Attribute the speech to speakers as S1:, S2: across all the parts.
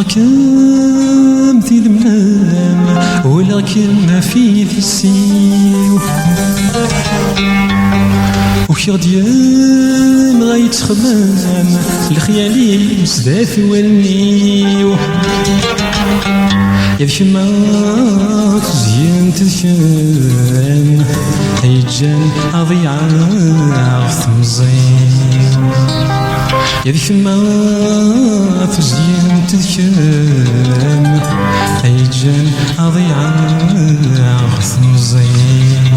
S1: راكم في المنام ولكن في السيو وكي ديال غيتخمام الخيالي بزاف والنيو يا كما تزين تذكرن هيجان أضيع في مزين يا كما تزين تذكرن هيجان أضيع في مزين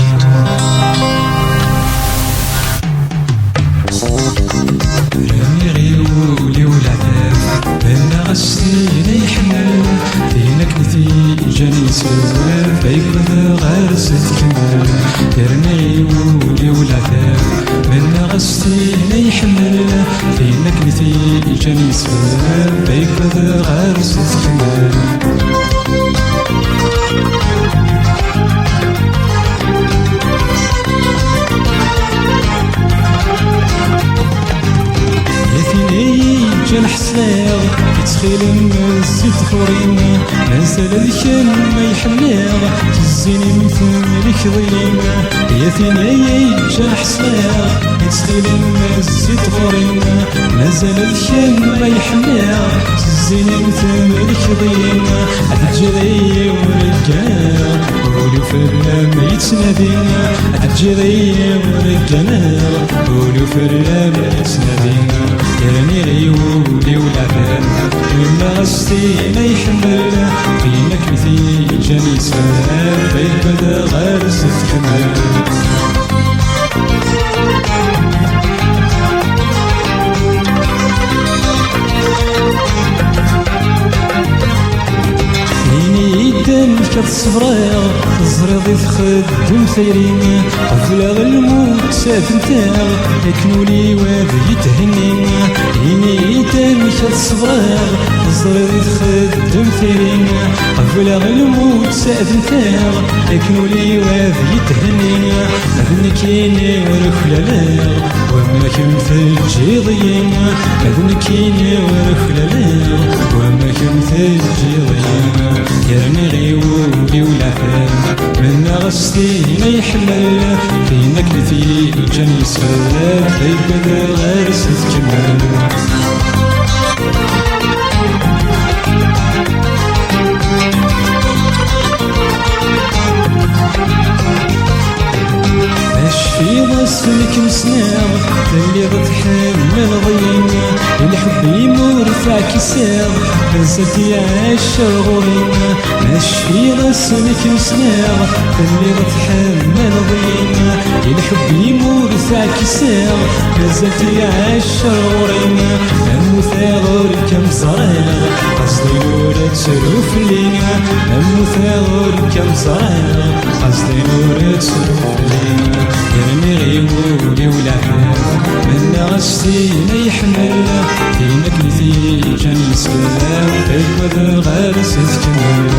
S1: راني غيولي والعذاب بلا غسيل يحمل فينك نتيجة يسوى فيكون غارس تكمل راني غيولي والعذاب بلا غسيل يحمل فينك نتيجة يسوى فيكون غارس تكمل الحسلاغ يتخيل الزيت خورين نزل الكل ما يحلاغ تزيني مثل الكظيم يا ثنايا يجا حسلاغ يتخيل الزيت خورين نزل الكل ما يحلاغ تزيني مثل الكظيم الجري والرجال ولو فرنا ما يتنادينا الجري والرجال ولو فرنا ما يتنادينا راني غيولي والعذاب ولا غسي ما يحمل فينك نتيجة يسال فيبدا غارس تكمل كتصفراغ الزريض يتخدم ثيرين وفلاغ الموت سافنتاغ يكنولي واد يتهنين إني تاني كتصفراغ الزريض يتخدم ثيرين وفلاغ الموت سافنتاغ يكنولي واد يتهنين أذنكيني ورخلالاغ وما كنت الجيضين أذنكيني ورخلالاغ وما كنت الجيضين يرني غيولي والعذاب من غسلي ما يحمل فينك نتيجة يسفل فيبدا غارس تكمل في راسك مسناغ اللي غتحمل ضيم الحب يمور فاك يساغ بزاف يعيش غورين ماش في راسك مسناغ اللي غتحمل ضيم الحب يمور فاك يساغ بزاف يعيش غورين المثاغر كم صراغ قصدي نور تسروف لينا المثاغر كم صراغ قصدي نور تسروف لينا راني غيولي والعذاب من غسي ما يحمل فينك نتيجة يسفل فيكون غارس تكمل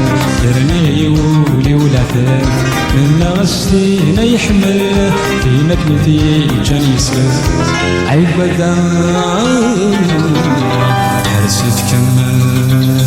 S1: راني غيولي والعذاب من غسي ما يحمل فينك نتيجة يسفل عيبدا غارس تكمل